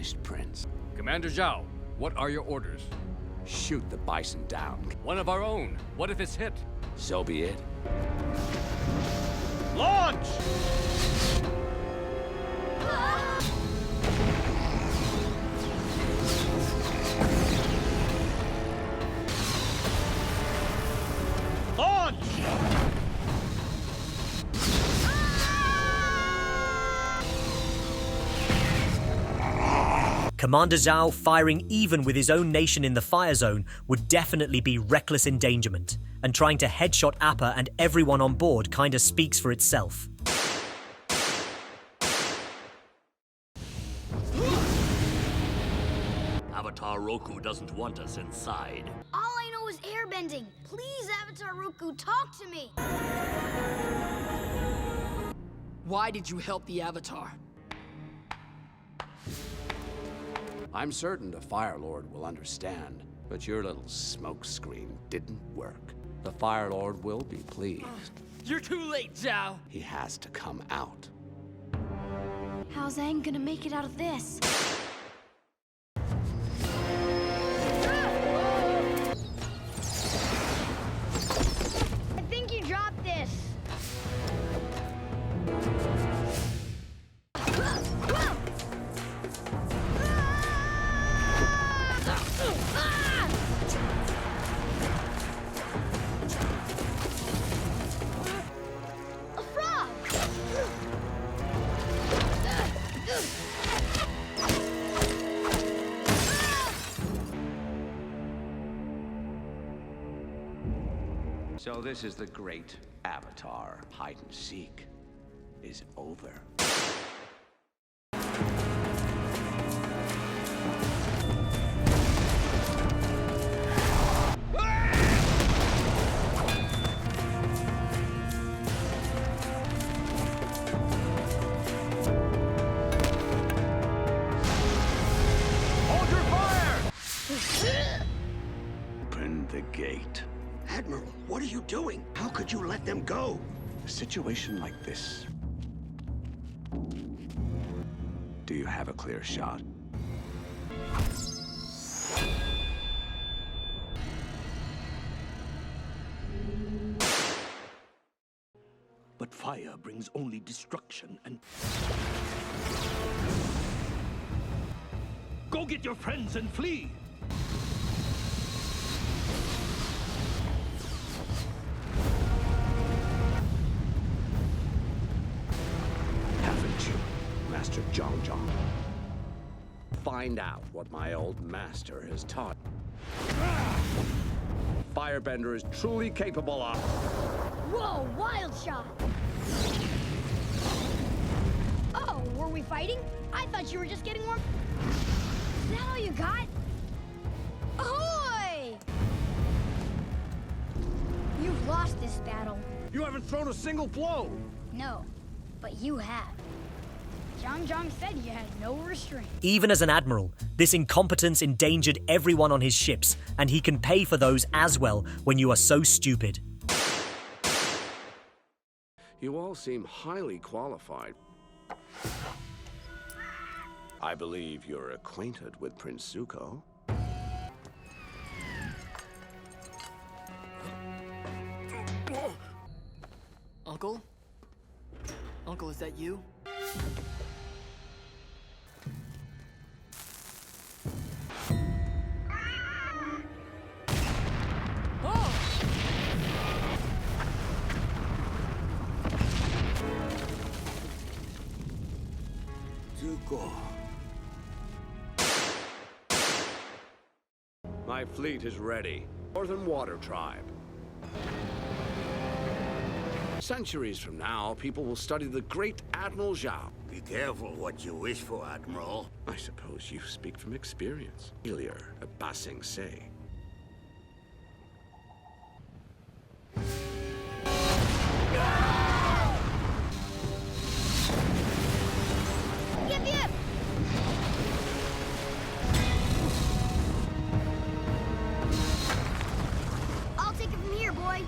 finished, Prince. Commander Zhao, what are your orders? Shoot the bison down. One of our own. What if it's hit? So be it. Launch! Launch! Commander Zhao firing even with his own nation in the fire zone would definitely be reckless endangerment, and trying to headshot Appa and everyone on board kinda speaks for itself. Avatar Roku doesn't want us inside. All I know is airbending. Please, Avatar Roku, talk to me. Why did you help the Avatar? I'm certain the Fire Lord will understand, but your little smokescreen didn't work. The Fire Lord will be pleased. You're too late, Zhao. He has to come out. How's Aang gonna make it out of this? I think you dropped this. A frog! So this is the great Avatar. Hide and seek is over. Hold your fire! Open the gate. Admiral, what are you doing? How could you let them go? A situation like this. Do you have a clear shot? But fire brings only destruction and... Go get your friends and flee! Haven't you, Master Zhao? Find out what my old master has taught. Firebender is truly capable of... Whoa, wild shot! Oh, were we fighting? I thought you were just getting warm. Is that all you got? Ahoy! You've lost this battle. You haven't thrown a single blow! No, but you have. Zhang said you had no restraint. Even as an admiral, this incompetence endangered everyone on his ships, and he can pay for those as well when you are so stupid. You all seem highly qualified. I believe you're acquainted with Prince Zuko. Uncle? Uncle, is that you? Zuko. My fleet is ready. Northern Water Tribe. Centuries from now, people will study the great Admiral Zhao. Be careful what you wish for, Admiral. I suppose you speak from experience. Failure at Ba Sing Se. Yip, yip! I'll take it from here, boy.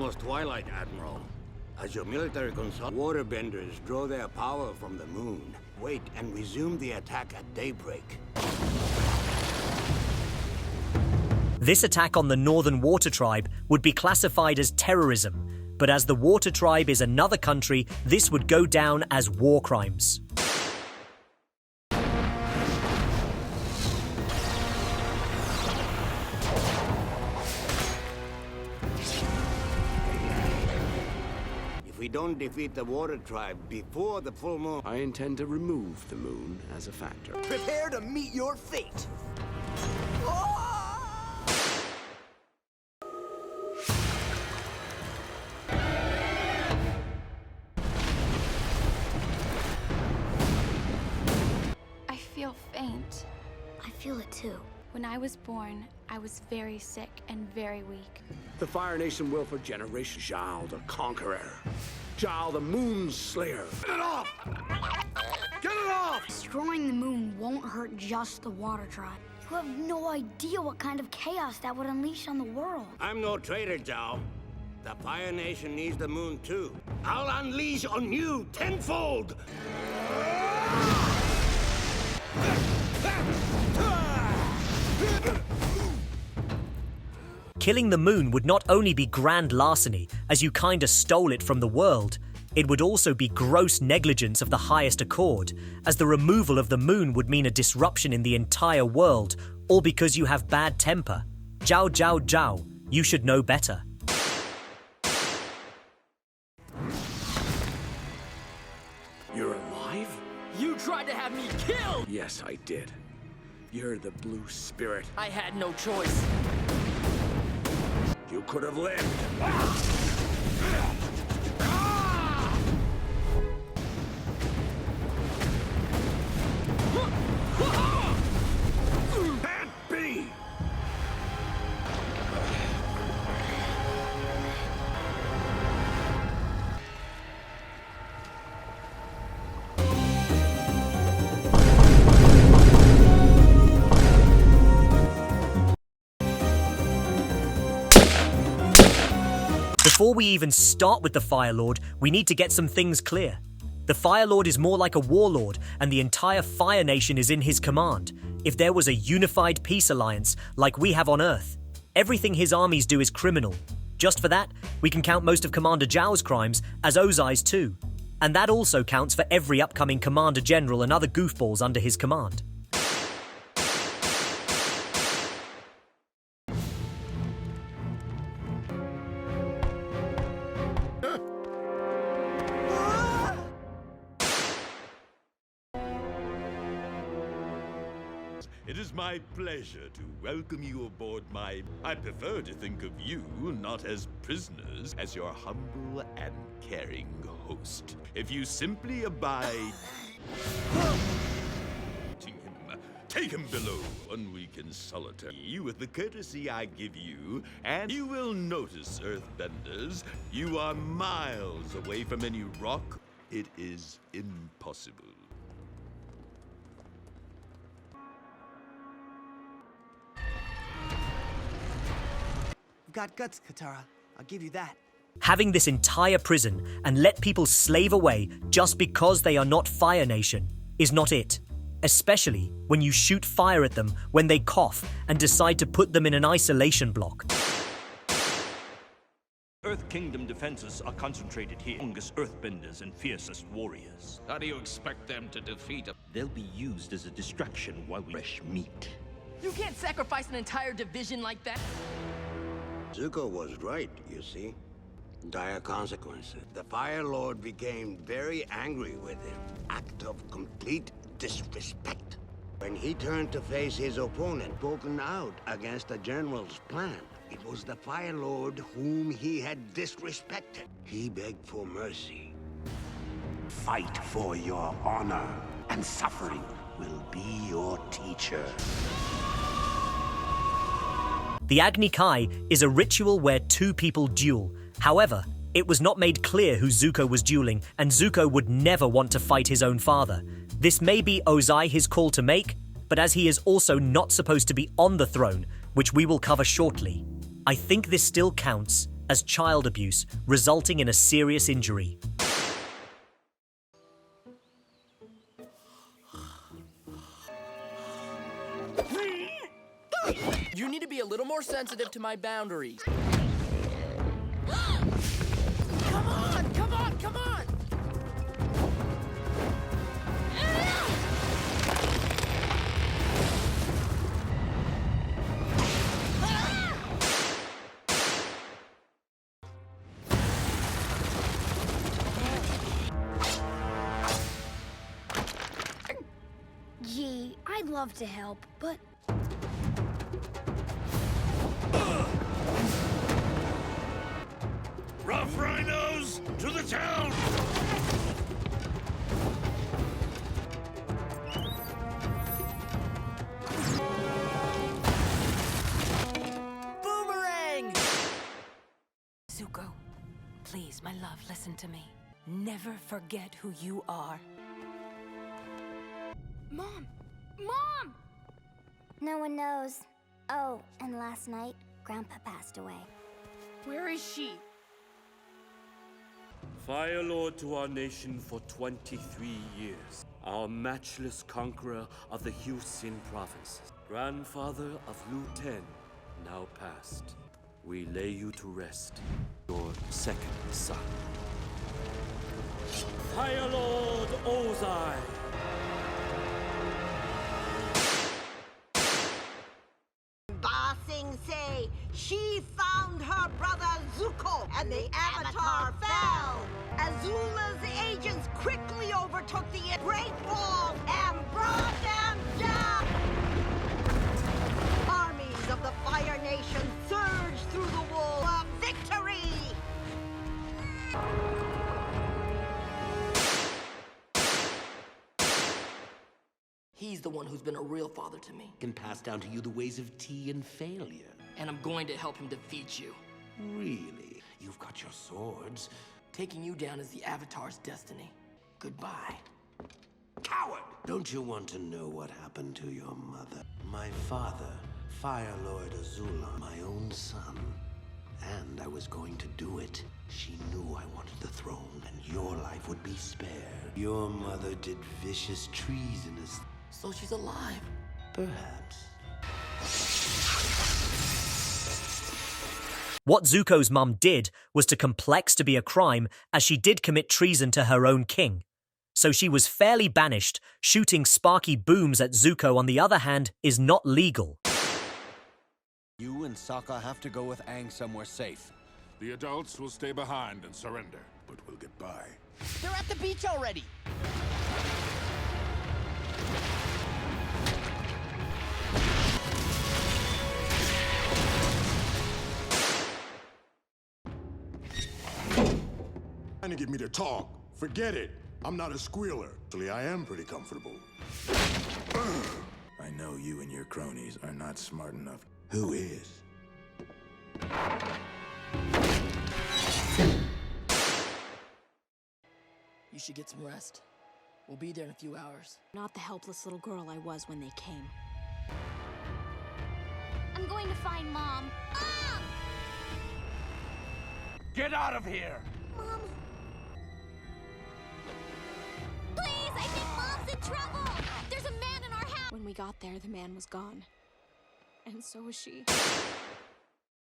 almost twilight, Admiral. As your military consultant, waterbenders draw their power from the moon. Wait and resume the attack at daybreak. This attack on the Northern Water Tribe would be classified as terrorism, but as the Water Tribe is another country, this would go down as war crimes. If we don't defeat the Water Tribe before the full moon... I intend to remove the moon as a factor. Prepare to meet your fate. I feel faint. I feel it too. When I was born, I was very sick and very weak. The Fire Nation will for generations. Zhao the Conqueror. Zhao the Moon Slayer. Get it off! Get it off! Destroying the moon won't hurt just the Water Tribe. You have no idea what kind of chaos that would unleash on the world. I'm no traitor, Zhao. The Fire Nation needs the moon too. I'll unleash on you tenfold! Killing the moon would not only be grand larceny, as you kinda stole it from the world, it would also be gross negligence of the highest accord, as the removal of the moon would mean a disruption in the entire world, all because you have bad temper. Zhao Zhao Zhao, you should know better. You're alive? You tried to have me killed! Yes, I did. You're the Blue Spirit. I had no choice. You could have lived. Can't be! Before we even start with the Fire Lord, we need to get some things clear. The Fire Lord is more like a warlord, and the entire Fire Nation is in his command. If there was a unified peace alliance, like we have on Earth, everything his armies do is criminal. Just for that, we can count most of Commander Zhao's crimes as Ozai's too. And that also counts for every upcoming Commander General and other goofballs under his command. It is my pleasure to welcome you aboard my... I prefer to think of you not as prisoners, as your humble and caring host. If you simply abide... Take him below, one week in solitary, with the courtesy I give you, and you will notice, Earthbenders, you are miles away from any rock. It is impossible. You've got guts, Katara. I'll give you that. Having this entire prison and let people slave away just because they are not Fire Nation is not it. Especially when you shoot fire at them when they cough and decide to put them in an isolation block. Earth Kingdom defenses are concentrated here. Strongest Earthbenders and fiercest warriors. How do you expect them to defeat a... They'll be used as a distraction while we fresh meat. You can't sacrifice an entire division like that. Zuko was right, you see. Dire consequences. The Fire Lord became very angry with him. Act of complete disrespect. When he turned to face his opponent, spoken out against the General's plan. It was the Fire Lord whom he had disrespected. He begged for mercy. Fight for your honor, and suffering will be your teacher. The Agni Kai is a ritual where two people duel. However, it was not made clear who Zuko was dueling, and Zuko would never want to fight his own father. This may be Ozai his call to make, but as he is also not supposed to be on the throne, which we will cover shortly, I think this still counts as child abuse, resulting in a serious injury. You need to be a little more sensitive to my boundaries. Come on, come on, come on! Gee, I'd love to help, but Rough rhinos to the town! Boomerang! Zuko, please, my love, listen to me. Never forget who you are. Mom! Mom! No one knows. Oh, and last night, Grandpa passed away. Where is she? Fire Lord to our nation for 23 years. Our matchless conqueror of the Hyusin provinces. Grandfather of Lu Ten, now passed. We lay you to rest, your second son. Fire Lord Ozai! Ba Sing Se, she found her brother Zuko, and the Avatar fell. Azula's agents quickly overtook the Great Wall and brought them down. Armies of the Fire Nation surged through the wall of victory. He's the one who's been a real father to me. Can pass down to you the ways of tea and failure. And I'm going to help him defeat you. Really? You've got your swords. Taking you down is the Avatar's destiny. Goodbye. Coward! Don't you want to know what happened to your mother? My father, Fire Lord Azula, my own son. And I was going to do it. She knew I wanted the throne, and your life would be spared. Your mother did vicious treasonous... So she's alive. Perhaps. What Zuko's mum did was too complex to be a crime, as she did commit treason to her own king. So she was fairly banished. Shooting sparky booms at Zuko, on the other hand, is not legal. You and Sokka have to go with Aang somewhere safe. The adults will stay behind and surrender, but we'll get by. They're at the beach already. Trying to get me to talk. Forget it. I'm not a squealer. Actually, I am pretty comfortable. I know you and your cronies are not smart enough. Who is? You should get some rest. We'll be there in a few hours. Not the helpless little girl I was when they came. I'm going to find Mom. Mom! Get out of here! Mom! Please, I think Mom's in trouble! There's a man in our house! When we got there, the man was gone. And so was she.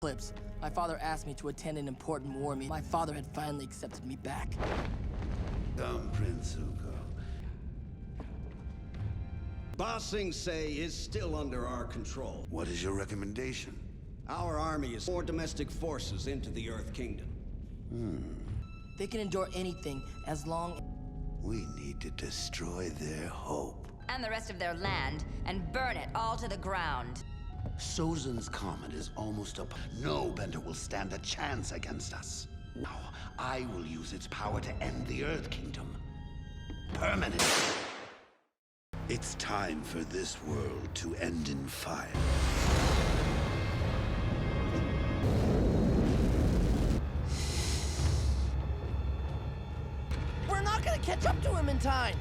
Clips. My father asked me to attend an important war meeting. My father had finally accepted me back. Come, Prince Zuko. Ba Sing Se is still under our control. What is your recommendation? Our army is more domestic forces into the Earth Kingdom. They can endure anything as long... We need to destroy their hope. And the rest of their land, and burn it all to the ground. Sozan's comet is almost up. No bender will stand a chance against us. Now, I will use its power to end the Earth Kingdom. Permanent. It's time for this world to end in fire. We're not gonna catch up to him in time!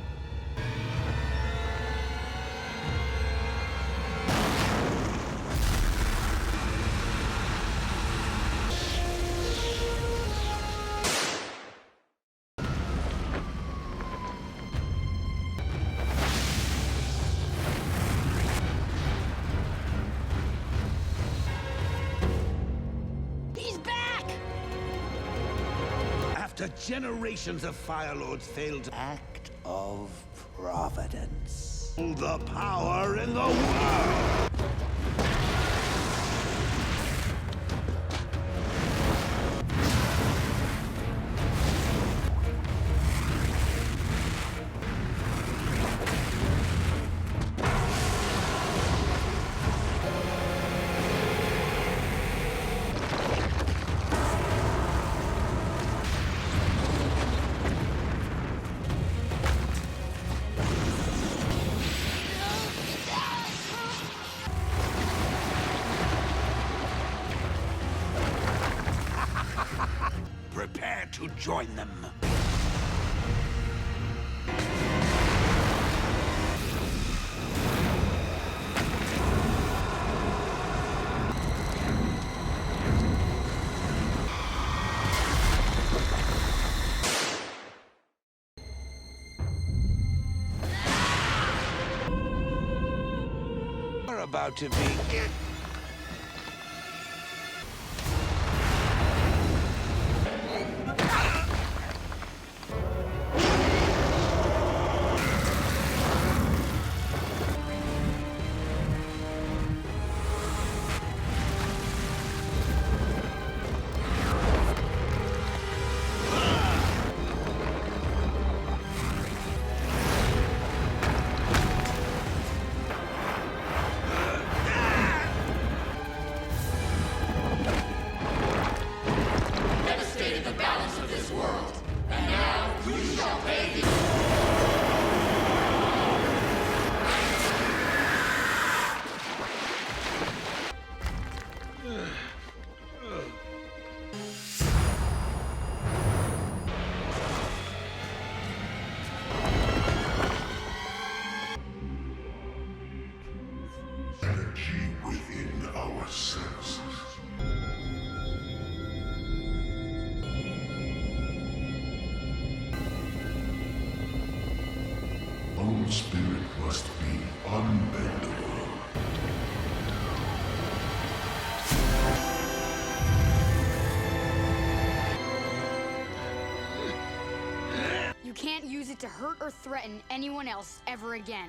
after generations of Fire Lords failed to act of providence. The power in the world! Prepare to join them. We're about to begin. Energy within our senses. Own spirit must be unbendable. You can't use it to hurt or threaten anyone else ever again.